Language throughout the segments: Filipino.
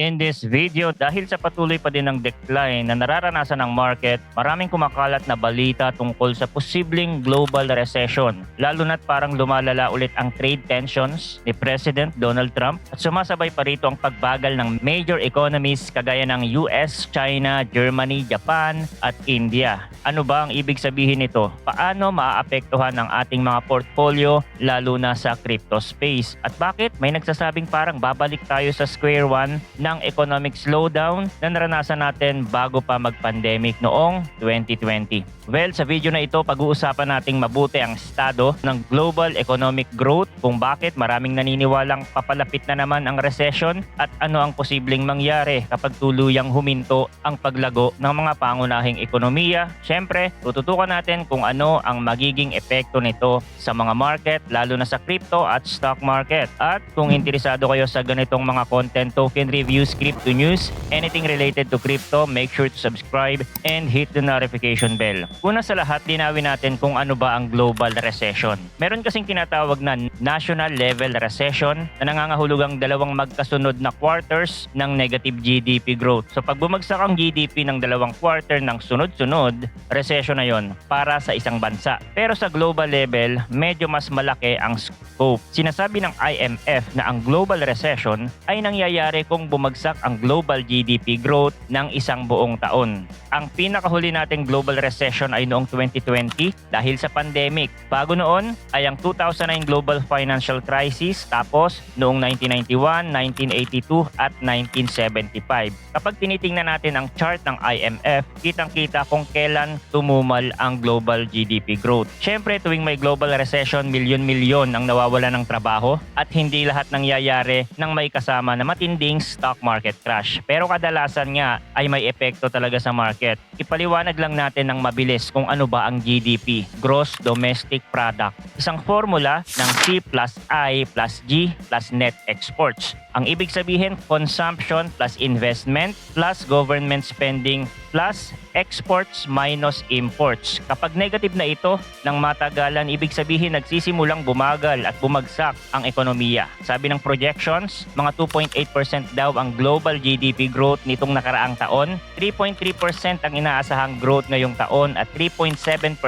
In this video, dahil sa patuloy pa din ng decline na nararanasan ng market, maraming kumakalat na balita tungkol sa posibleng global recession. Lalo na't parang lumalala ulit ang trade tensions ni President Donald Trump at sumasabay pa rito ang pagbagal ng major economies kagaya ng US, China, Germany, Japan at India. Ano ba ang ibig sabihin nito? Paano maaapektuhan ang ating mga portfolio lalo na sa crypto space? At bakit may nagsasabing parang babalik tayo sa square one ng economic slowdown na naranasan natin bago pa mag-pandemic noong 2020. Well, sa video na ito, pag-uusapan nating mabuti ang estado ng global economic growth, kung bakit maraming naniniwalang papalapit na naman ang recession at ano ang posibleng mangyari kapag tuluyang huminto ang paglago ng mga pangunahing ekonomiya. Siyempre, tututukan natin kung ano ang magiging epekto nito sa mga market, lalo na sa crypto at stock market. At kung interesado kayo sa ganitong mga content, token reviews, crypto news, anything related to crypto, make sure to subscribe and hit the notification bell. Una sa lahat, linawin natin kung ano ba ang global recession. Meron kasing tinatawag na national level recession na nangangahulugang dalawang magkasunod na quarters ng negative GDP growth. So pag bumagsak ang GDP ng dalawang quarter ng sunod-sunod, recession na yon para sa isang bansa. Pero sa global level, medyo mas malaki ang scope. Sinasabi ng IMF na ang global recession ay nangyayari kung bumagsak ang global GDP growth ng isang buong taon. Ang pinakahuli nating global recession ay noong 2020 dahil sa pandemic. Bago noon ay ang 2009 global financial crisis, tapos noong 1991, 1982 at 1975. Kapag tinitingnan natin ang chart ng IMF, kitang-kita kung kailan tumumal ang global GDP growth. Siyempre, tuwing may global recession, milyon-milyon ang nawawala ng trabaho at hindi lahat nangyayari nang may kasama na matinding stock market crash. Pero kadalasan nga ay may epekto talaga sa market. Ipaliwanag lang natin ng mabilis kung ano ba ang GDP, Gross Domestic Product. Isang formula ng C plus I plus G plus net exports. Ang ibig sabihin, consumption plus investment plus government spending plus exports minus imports. Kapag negative na ito ng matagalan, ibig sabihin nagsisimulang bumagal at bumagsak ang ekonomiya. Sabi ng projections, mga 2.8% daw ang global GDP growth nitong nakaraang taon, 3.3% ang inaasahang growth ngayong taon at 3.7%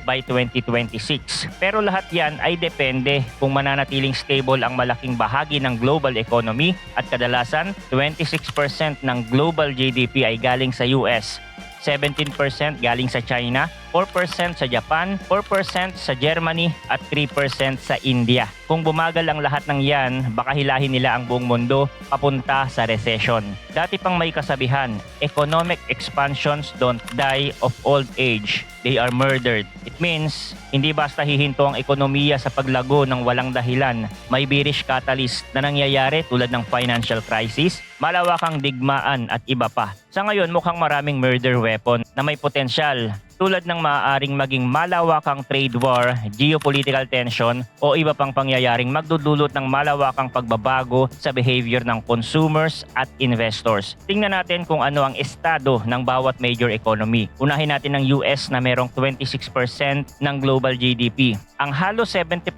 by 2026. Pero lahat yan ay depende kung mananatiling stable ang malaking bahagi ng global economy at kadalasan 26% ng global GDP ay galing sa US. 17% galing sa China, 4% sa Japan, 4% sa Germany at 3% sa India. Kung bumagal ang lahat ng yan, baka hilahin nila ang buong mundo papunta sa recession. Dati pang may kasabihan, economic expansions don't die of old age. They are murdered. It means, hindi basta hihinto ang ekonomiya sa paglago ng walang dahilan. May bearish catalyst na nangyayari tulad ng financial crisis, malawakang digmaan at iba pa. Sa ngayon, mukhang maraming murder weapon na may potensyal tulad ng maaaring maging malawakang trade war, geopolitical tension o iba pang pangyayaring magdudulot ng malawakang pagbabago sa behavior ng consumers at investors. Tingnan natin kung ano ang estado ng bawat major economy. Unahin natin ang US na merong 26% ng global GDP. Ang halos 70%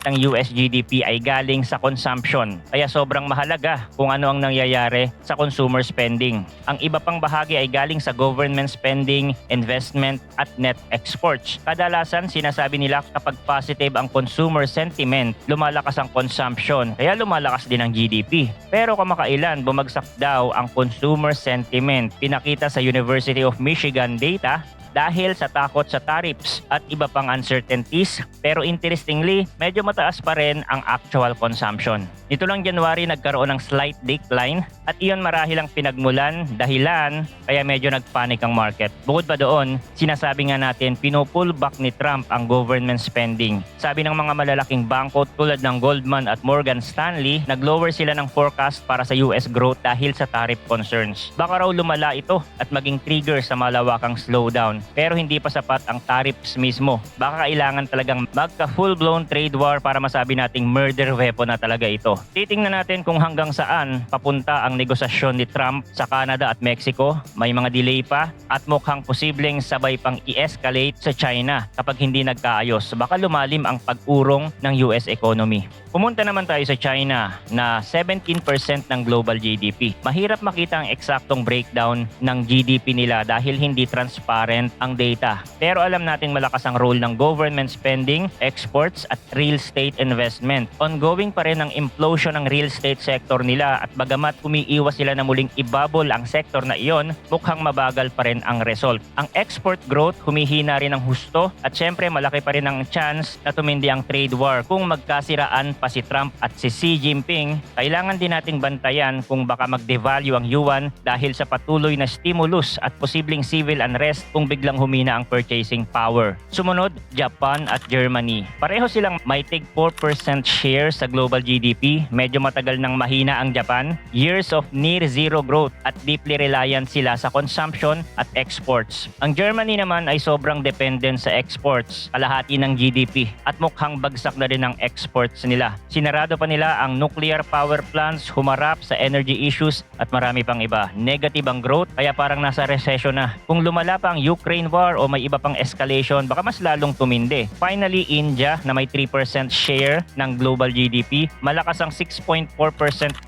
ng US GDP ay galing sa consumption, kaya sobrang mahalaga kung ano ang nangyayari sa consumer spending. Ang iba pang bahagi ay galing sa government spending, investment at net exports. Kadalasan sinasabi nila kapag positive ang consumer sentiment, lumalakas ang consumption, kaya lumalakas din ang GDP. Pero kamakailan bumagsak daw ang consumer sentiment. Pinakita sa University of Michigan data dahil sa takot sa tariffs at iba pang uncertainties, pero interestingly, medyo mataas pa rin ang actual consumption. Nito lang January nagkaroon ng slight decline at iyon marahil ang pinagmulan, dahilan, kaya medyo nagpanic ang market. Bukod pa doon, sinasabi nga natin pinupull back ni Trump ang government spending. Sabi ng mga malalaking bangko tulad ng Goldman at Morgan Stanley, nag-lower sila ng forecast para sa US growth dahil sa tariff concerns. Baka raw lumala ito at maging trigger sa malawakang slowdown. Pero hindi pa sapat ang tariffs mismo. Baka kailangan talagang magka full-blown trade war para masabi nating murder weapon na talaga ito. Titingnan natin kung hanggang saan papunta ang negosasyon ni Trump sa Canada at Mexico, may mga delay pa at mukhang posibleng sabay pang i-escalate sa China kapag hindi nagkaayos. Baka lumalim ang pag-urong ng US economy. Pumunta naman tayo sa China na 17% ng global GDP. Mahirap makita ang eksaktong breakdown ng GDP nila dahil hindi transparent ang data. Pero alam nating malakas ang role ng government spending, exports at real estate investment. Ongoing pa rin ang implosion ng real estate sector nila at bagamat umiiwas sila na muling ibabol ang sector na iyon, mukhang mabagal pa rin ang result. Ang export growth humihina rin ng husto at syempre malaki pa rin ang chance na tumindi ang trade war kung magkasiraan pa si Trump at si Xi Jinping. Kailangan din nating bantayan kung baka mag-devalue ang yuan dahil sa patuloy na stimulus at posibleng civil unrest kung biglang humina ang purchasing power. Sumunod, Japan at Germany. Pareho silang may tig 4% share sa global GDP. Medyo matagal nang mahina ang Japan. Years of near zero growth at deeply reliant sila sa consumption at exports. Ang Germany naman ay sobrang dependent sa exports, kalahati ng GDP at mukhang bagsak na rin ang exports nila. Sinarado pa nila ang nuclear power plants, humarap sa energy issues at marami pang iba. Negative ang growth kaya parang nasa recession na. Kung lumala pa ang Ukraine war o may iba pang escalation, baka mas lalong tumindi. Finally, India na may 3% share ng global GDP. Malakas ang 6.4%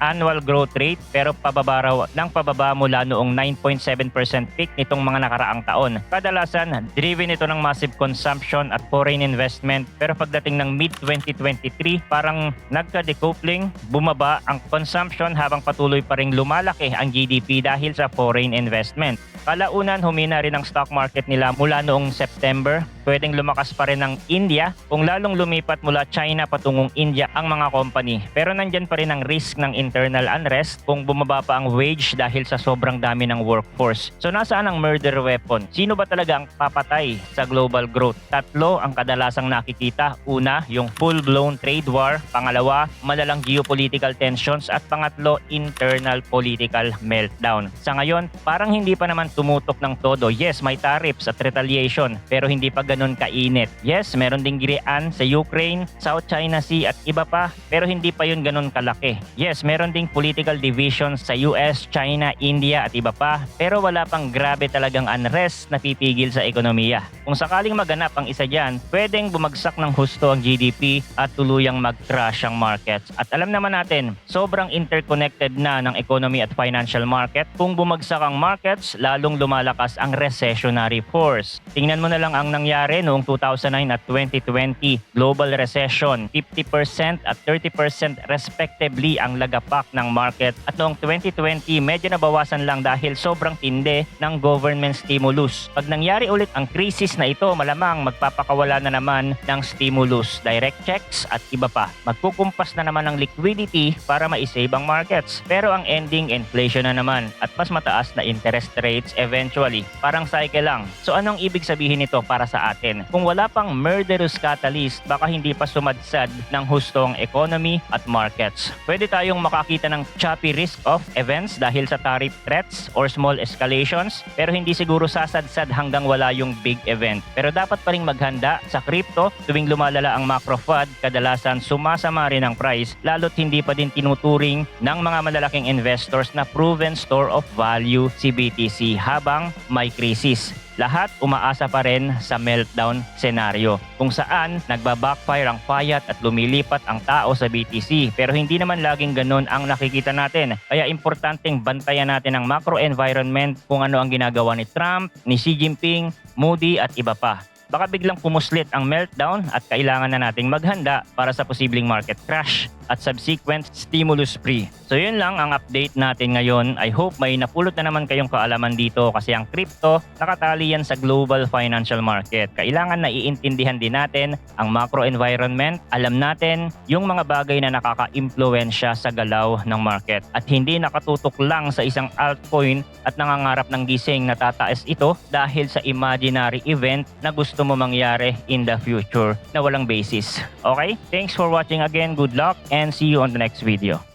annual growth rate pero pababa raw ng pababa mula noong 9.7% peak nitong mga nakaraang taon. Kadalasan, driven ito ng massive consumption at foreign investment pero pagdating ng mid-2023, parang nagka-decoupling, bumaba ang consumption habang patuloy pa ring lumalaki ang GDP dahil sa foreign investment. Kalaunan, humina rin ang stock market nila mula noong September. Pwedeng lumakas pa rin ang India kung lalong lumipat mula China patungong India ang mga company. Pero nandyan pa rin ang risk ng internal unrest kung bumaba pa ang wage dahil sa sobrang dami ng workforce. So nasaan ang murder weapon? Sino ba talaga ang papatay sa global growth? Tatlo ang kadalasang nakikita. Una, yung full-blown trade war. Pangalawa, malalang geopolitical tensions. At pangatlo, internal political meltdown. Sa ngayon, parang hindi pa naman tumutok ng todo. Yes, may tariffs at retaliation pero hindi pa ganun kainit. Yes, meron ding girian sa Ukraine, South China Sea at iba pa pero hindi pa yun ganun kalaki. Yes, meron ding political divisions sa US, China, India at iba pa pero wala pang grabe talagang unrest na pipigil sa ekonomiya. Kung sakaling maganap ang isa dyan, pwedeng bumagsak ng husto ang GDP at tuluyang mag-crash ang markets. At alam naman natin, sobrang interconnected na ng economy at financial market. Kung bumagsak ang markets, lalong lumalakas ang recessionary force. Tingnan mo na lang ang nangyari noong 2009 at 2020. Global recession, 50% at 30% respectively ang lagapak ng market. At noong 2020, medyo nabawasan lang dahil sobrang tindi ng government stimulus. Pag nangyari ulit ang krisis na ito, malamang magpapakawala na naman ng stimulus, direct checks at iba pa. Magkukumpas na naman ng liquidity para ma-save ang markets. Pero ang ending, inflation na naman at mas mataas na interest rates eventually. Parang cycle lang. So anong ibig sabihin nito para sa atin? Kung wala pang murderous catalyst, baka hindi pa sumadsad ng hustong economy at markets. Pwede tayong makakita ng choppy risk of events dahil sa tariff threats or small escalations pero hindi siguro sasadsad hanggang wala yung big event. Pero dapat pa rin maghanda sa crypto tuwing lumalala ang macro FUD, kadalasan sumasama rin ang price lalo't hindi pa din tinuturing ng mga malalaking investors na proven store of value si BTC habang may krisis. Lahat umaasa pa rin sa meltdown scenario kung saan nagbabackfire ang fiat at lumilipat ang tao sa BTC pero hindi naman laging ganun ang nakikita natin. Kaya importanteng bantayan natin ang macro environment kung ano ang ginagawa ni Trump, ni Xi Jinping, Moody at iba pa. Baka biglang pumuslit ang meltdown at kailangan na nating maghanda para sa posibleng market crash at subsequent stimulus spree. So yun lang ang update natin ngayon. I hope may napulot na naman kayong kaalaman dito kasi ang crypto nakatali yan sa global financial market. Kailangan na iintindihan din natin ang macro environment. Alam natin yung mga bagay na nakaka-impluensya sa galaw ng market at hindi nakatutok lang sa isang altcoin at nangangarap ng gising na tataas ito dahil sa imaginary event na gusto mo mangyari in the future na walang basis. Okay? Thanks for watching again. Good luck and see you on the next video.